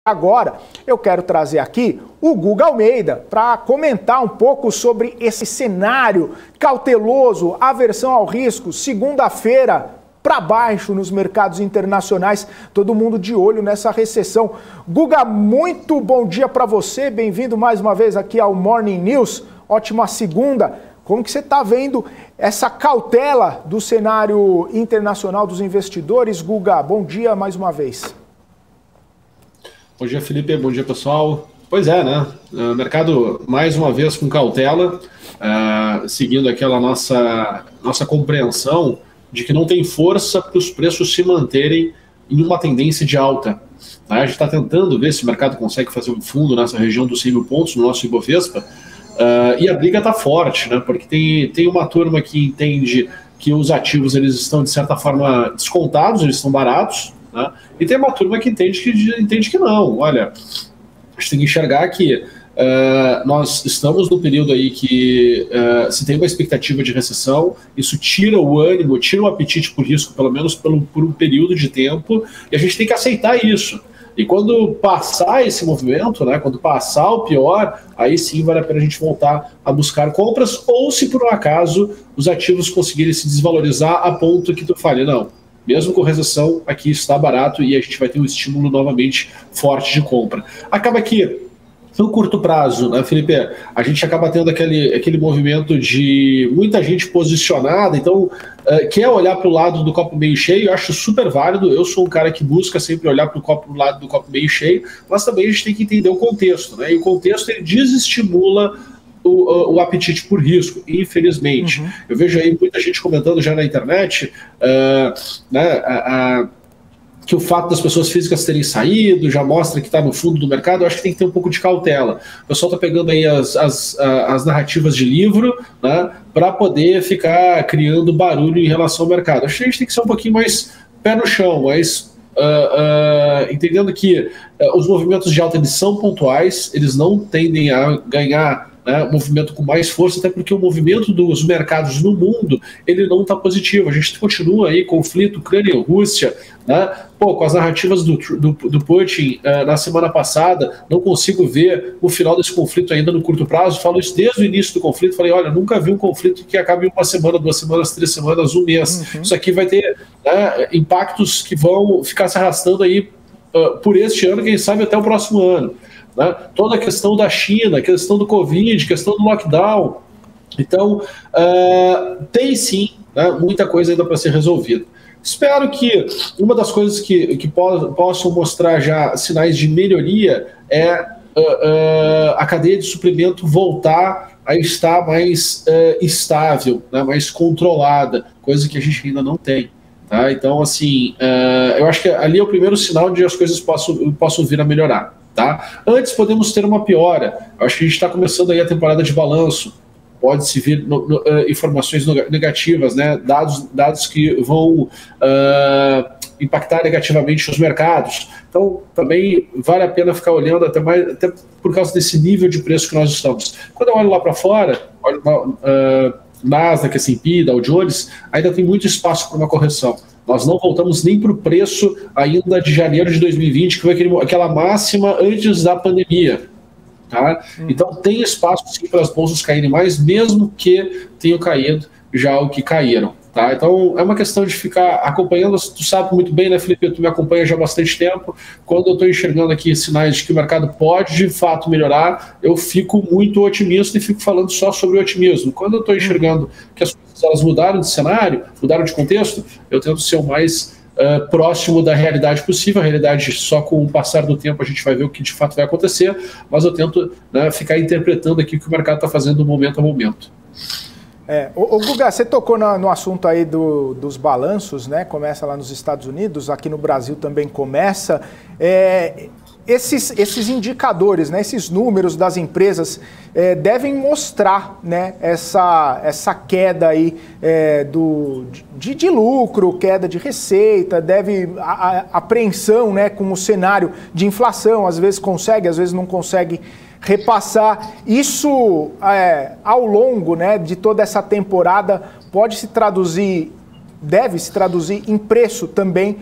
Agora, eu quero trazer aqui o Guga Almeida para comentar um pouco sobre esse cenário cauteloso, aversão ao risco, segunda-feira para baixo nos mercados internacionais, todo mundo de olho nessa recessão. Guga, muito bom dia para você, bem-vindo mais uma vez aqui ao Morning News, ótima segunda. Como que você está vendo essa cautela do cenário internacional dos investidores? Guga, bom dia mais uma vez. Bom dia, Felipe. Bom dia, pessoal. Pois é, né? Mercado, mais uma vez, com cautela, seguindo aquela nossa compreensão de que não tem força para os preços se manterem em uma tendência de alta. A gente está tentando ver se o mercado consegue fazer um fundo nessa região dos 100 mil pontos no nosso Ibovespa, e a briga está forte, né? Porque tem uma turma que entende que os ativos eles estão, de certa forma, descontados, eles estão baratos, né? E tem uma turma que entende que não. Olha, a gente tem que enxergar que nós estamos no período aí que se tem uma expectativa de recessão, isso tira o ânimo, tira o apetite por risco, pelo menos por um período de tempo, e a gente tem que aceitar isso. E quando passar esse movimento, né, quando passar o pior, aí sim vale a pena a gente voltar a buscar compras, ou se por um acaso os ativos conseguirem se desvalorizar a ponto que tu fale, não, mesmo com recessão, aqui está barato e a gente vai ter um estímulo novamente forte de compra. Acaba que, no curto prazo, né, Felipe, a gente acaba tendo aquele movimento de muita gente posicionada, então quer olhar para o lado do copo meio cheio, eu acho super válido, eu sou um cara que busca sempre olhar para o lado do copo meio cheio, mas também a gente tem que entender o contexto, né, e o contexto ele desestimula o apetite por risco, infelizmente. Eu vejo aí muita gente comentando já na internet, que o fato das pessoas físicas terem saído já mostra que está no fundo do mercado. Eu acho que tem que ter um pouco de cautela. O pessoal está pegando aí as narrativas de livro, né, para poder ficar criando barulho em relação ao mercado. Acho que a gente tem que ser um pouquinho mais pé no chão, mas entendendo que os movimentos de alta eles são pontuais, eles não tendem a ganhar um movimento com mais força, até porque o movimento dos mercados no mundo ele não está positivo. A gente continua aí conflito Ucrânia e Rússia, né? Com as narrativas do Putin na semana passada, não consigo ver o final desse conflito ainda no curto prazo. Falo isso desde o início do conflito, falei, olha, nunca vi um conflito que acabe em uma semana, 2 semanas, 3 semanas, um mês. Isso aqui vai ter impactos que vão ficar se arrastando aí por este ano, quem sabe até o próximo ano. Né? Toda a questão da China, a questão do Covid, a questão do lockdown. Então, tem sim, né, muita coisa ainda para ser resolvida. Espero que uma das coisas que possam mostrar já sinais de melhoria é a cadeia de suprimento voltar a estar mais estável, né, mais controlada, coisa que a gente ainda não tem. Tá? Então, assim, eu acho que ali é o primeiro sinal de as coisas possam vir a melhorar. Tá? Antes podemos ter uma piora. Eu acho que a gente está começando aí a temporada de balanço. Pode-se vir informações negativas, né? Dados que vão impactar negativamente os mercados. Então, também vale a pena ficar olhando até por causa desse nível de preço que nós estamos. Quando eu olho lá para fora, olho Nasdaq, S&P, Dow Jones, ainda tem muito espaço para uma correção. Nós não voltamos nem para o preço ainda de janeiro de 2020, que foi aquela máxima antes da pandemia. Tá? Então tem espaço sim para as bolsas caírem mais, mesmo que tenham caído já o que caíram. Tá? Então é uma questão de ficar acompanhando. Tu sabe muito bem, né, Felipe? Tu me acompanha já há bastante tempo. Quando eu estou enxergando aqui sinais de que o mercado pode de fato melhorar, eu fico muito otimista e fico falando só sobre o otimismo. Quando eu estou enxergando que as coisas elas mudaram de cenário, mudaram de contexto, eu tento ser o mais próximo da realidade possível. A realidade, só com o passar do tempo a gente vai ver o que de fato vai acontecer, mas eu tento, né, ficar interpretando aqui o que o mercado está fazendo momento a momento. Ô Guga, você tocou no assunto aí dos balanços, né? Começa lá nos Estados Unidos, aqui no Brasil também começa. Esses indicadores, né, esses números das empresas devem mostrar, né, essa queda aí de lucro, queda de receita, apreensão, né, com o cenário de inflação, às vezes consegue, às vezes não consegue repassar. Isso ao longo, né, de toda essa temporada pode se traduzir, deve se traduzir em preço também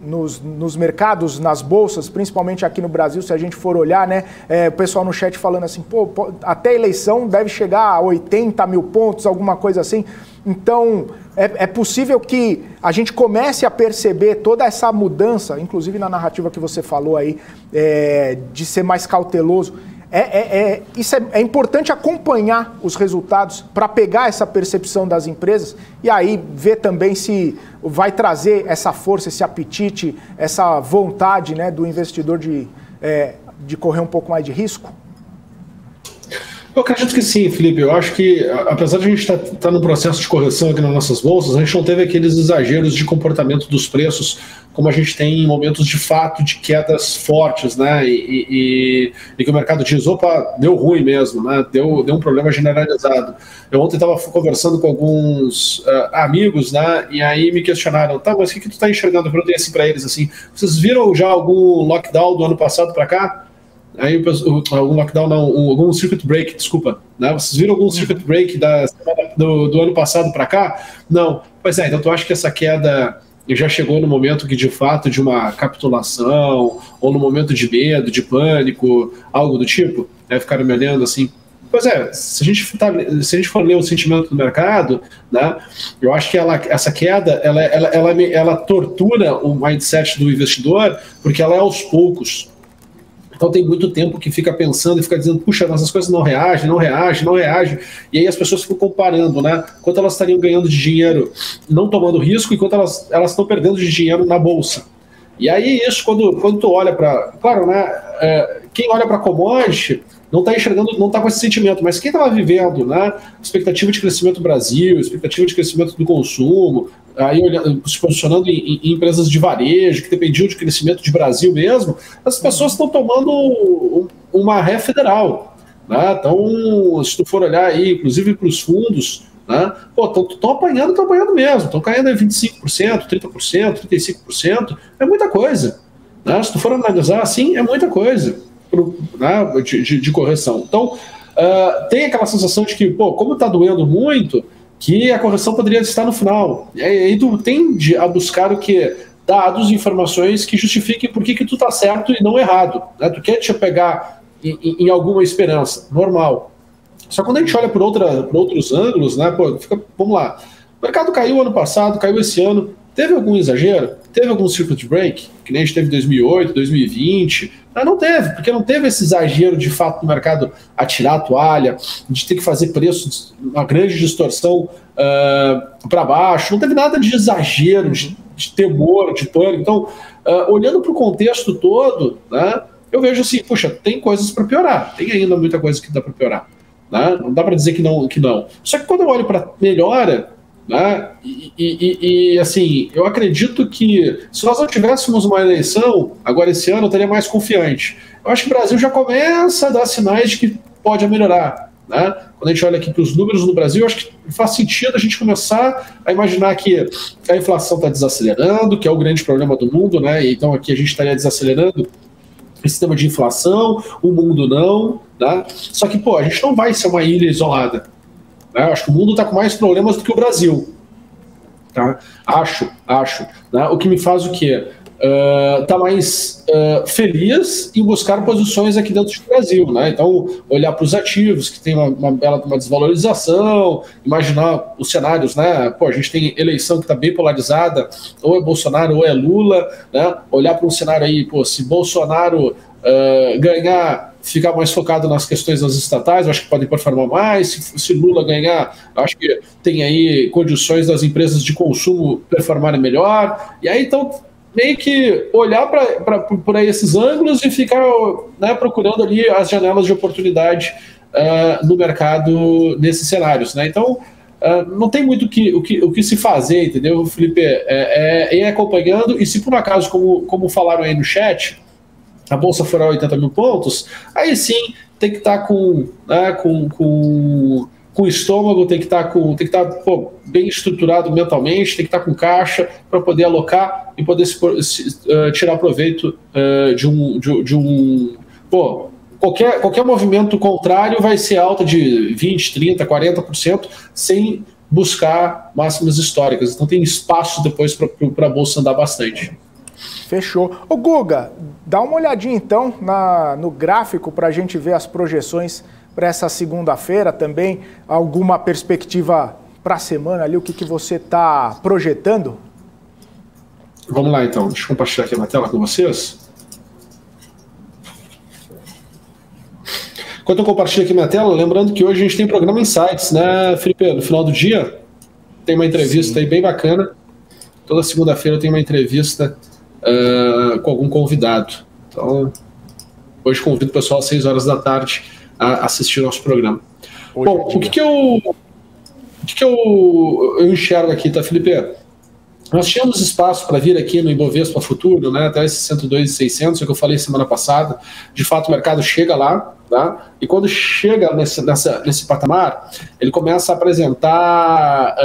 nos mercados, nas bolsas, principalmente aqui no Brasil, se a gente for olhar, né? O pessoal no chat falando assim, pô, até a eleição deve chegar a 80 mil pontos, alguma coisa assim. Então, é possível que a gente comece a perceber toda essa mudança, inclusive na narrativa que você falou aí, de ser mais cauteloso. Isso é importante acompanhar os resultados para pegar essa percepção das empresas e aí ver também se vai trazer essa força, esse apetite, essa vontade, né, do investidor de correr um pouco mais de risco? Eu acredito que sim, Felipe. Eu acho que, apesar de a gente estar no processo de correção aqui nas nossas bolsas, a gente não teve aqueles exageros de comportamento dos preços como a gente tem em momentos de fato de quedas fortes, né? E que o mercado diz, opa, deu ruim mesmo, né? Deu um problema generalizado. Eu ontem estava conversando com alguns amigos, né? E aí me questionaram, tá, mas o que tu está enxergando? Eu perguntei assim para eles, assim, vocês viram já algum lockdown do ano passado para cá? Aí algum lockdown, não, algum circuit break, desculpa, né? Vocês viram algum circuit break do ano passado para cá? Não. Pois é, então tu acha que essa queda já chegou no momento que de fato de uma capitulação, ou no momento de medo, de pânico, algo do tipo? Aí ficaram me olhando assim. Pois é, se a gente for ler o sentimento do mercado, né, eu acho que essa queda ela tortura o mindset do investidor, porque ela é aos poucos. Então tem muito tempo que fica pensando e fica dizendo, puxa, essas coisas não reagem, e aí as pessoas ficam comparando, né, quanto elas estariam ganhando de dinheiro não tomando risco e quanto elas estão perdendo de dinheiro na bolsa. E aí isso, quando tu olha para, claro, né, quem olha para commodity não está enxergando, não está com esse sentimento, mas quem estava vivendo, né, expectativa de crescimento do Brasil, expectativa de crescimento do consumo, aí se posicionando em empresas de varejo, que dependiam de crescimento de Brasil mesmo, as pessoas estão tomando uma ré federal, né? Então, se tu for olhar aí, inclusive para os fundos, né, estão apanhando mesmo, estão caindo em 25%, 30%, 35%, é muita coisa, né? Se tu for analisar assim, é muita coisa, né, de correção. Então, tem aquela sensação de que, como está doendo muito, que a correção poderia estar no final. E aí tu tende a buscar o quê? Dados, informações que justifiquem por que tu tá certo e não errado. Né? Tu quer te apegar em alguma esperança, normal. Só que quando a gente olha por outros ângulos, né, vamos lá, o mercado caiu ano passado, caiu esse ano, teve algum exagero? Teve algum circuit break? Que nem a gente teve em 2008, 2020? Não teve, porque não teve esse exagero de fato no mercado a tirar a toalha, de ter que fazer preços, uma grande distorção para baixo, não teve nada de exagero, de temor, de pânico. Então, olhando para o contexto todo, né, eu vejo assim, puxa, tem coisas para piorar, tem ainda muita coisa que dá para piorar. Né? Não dá para dizer que não. Só que quando eu olho para melhora, né, e assim, eu acredito que se nós não tivéssemos uma eleição agora esse ano, eu estaria mais confiante. Eu acho que o Brasil já começa a dar sinais de que pode melhorar. Né? Quando a gente olha aqui para os números no Brasil, eu acho que faz sentido a gente começar a imaginar que a inflação está desacelerando, que é o grande problema do mundo, né? Então aqui a gente estaria desacelerando esse sistema de inflação, o mundo não, tá? Só que, a gente não vai ser uma ilha isolada. Né? Acho que o mundo está com mais problemas do que o Brasil. Tá? Acho. Né? O que me faz o quê? Tá mais feliz em buscar posições aqui dentro do Brasil. Né? Então, olhar para os ativos, que tem uma desvalorização, imaginar os cenários, né? A gente tem eleição que está bem polarizada, ou é Bolsonaro ou é Lula, né? Olhar para um cenário aí, se Bolsonaro ganhar, ficar mais focado nas questões das estatais, eu acho que podem performar mais. Se Lula ganhar, acho que tem aí condições das empresas de consumo performarem melhor. E aí, então, meio que olhar para esses ângulos e ficar, né, procurando ali as janelas de oportunidade no mercado nesses cenários. Né? Então, não tem muito o que se fazer, entendeu, Felipe? Ir acompanhando, e se por um acaso, como falaram aí no chat, a bolsa for a 80 mil pontos, aí sim tem que estar com o estômago, tem que estar bem estruturado mentalmente, tem que estar com caixa para poder alocar e poder tirar proveito de um qualquer movimento contrário vai ser alta de 20%, 30%, 40% sem buscar máximas históricas. Então tem espaço depois para a bolsa andar bastante. Fechou. Ô Guga, dá uma olhadinha então no gráfico para a gente ver as projeções para essa segunda-feira também. Alguma perspectiva para a semana ali, o que você está projetando? Vamos lá então, deixa eu compartilhar aqui na tela com vocês. Enquanto eu compartilho aqui minha tela, lembrando que hoje a gente tem programa Insights, né, Felipe? No final do dia tem uma entrevista aí bem bacana. Toda segunda-feira tem uma entrevista com algum convidado. Então, hoje convido o pessoal às 6 horas da tarde a assistir ao nosso programa. Bom, o que eu enxergo aqui, tá, Felipe? Nós tínhamos espaço para vir aqui no Ibovespa Futuro, né, até esses 102.600, é o que eu falei semana passada. De fato, o mercado chega lá, tá? E quando chega nesse patamar, ele começa a apresentar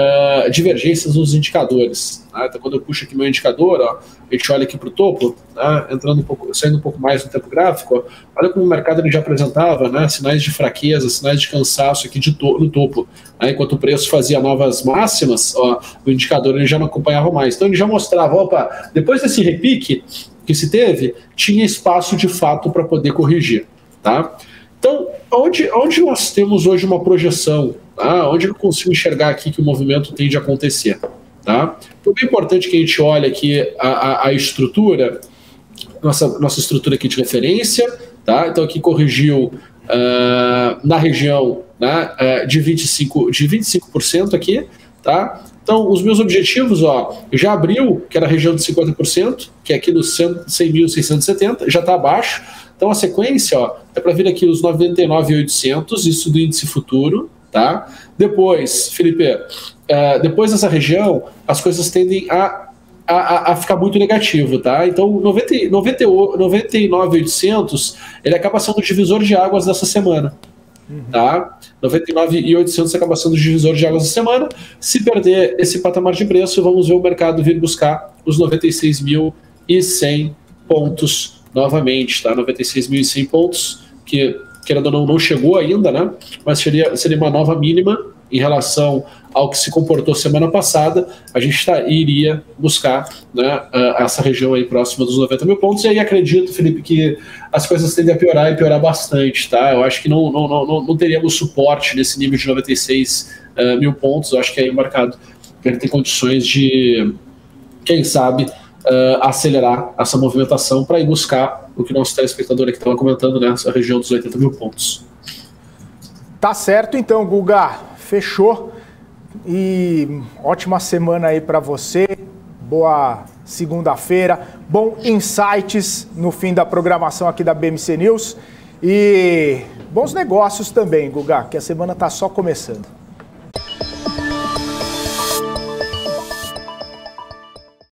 divergências nos indicadores. Tá? Então, quando eu puxo aqui meu indicador, ó, a gente olha aqui para o topo, tá? Saindo um pouco mais no tempo gráfico, ó, olha como o mercado ele já apresentava, né, sinais de fraqueza, sinais de cansaço aqui no topo. Tá? Enquanto o preço fazia novas máximas, ó, o indicador ele já não acompanhava mais. Então ele já mostrava, opa, depois desse repique que se teve, tinha espaço de fato para poder corrigir. Tá? Então, onde nós temos hoje uma projeção, tá? Onde eu consigo enxergar aqui que o movimento tende a acontecer? Tá? Então, é importante que a gente olhe aqui a estrutura, nossa estrutura aqui de referência, tá? Então aqui corrigiu na região, né, de 25% aqui, tá? Então, os meus objetivos, ó, já abriu, que era a região de 50%, que é aqui nos 100.670, já está abaixo. Então, a sequência, ó, é para vir aqui os 99.800, isso do índice futuro, tá? Depois, Felipe, depois dessa região, as coisas tendem a ficar muito negativo, tá? Então, 99.800, ele acaba sendo o divisor de águas dessa semana. Tá? 99.800 acaba sendo o divisor de águas da semana. Se perder esse patamar de preço, vamos ver o mercado vir buscar os 96.100 pontos novamente, tá? 96.100 pontos, que querendo ou não chegou ainda, né? Mas seria uma nova mínima em relação ao que se comportou semana passada. A gente iria buscar, né, essa região aí próxima dos 90 mil pontos, e aí acredito, Felipe, que as coisas tendem a piorar e piorar bastante, tá? Eu acho que não teríamos suporte nesse nível de 96 mil pontos. Eu acho que aí o mercado ele tem condições de, quem sabe, acelerar essa movimentação para ir buscar o que o nosso telespectador aqui estava comentando, né, essa região dos 80 mil pontos. Tá certo então, Guga. Fechou. E ótima semana aí para você. Boa segunda-feira. Bom insights no fim da programação aqui da BMC News. E bons negócios também, Guga, que a semana tá só começando.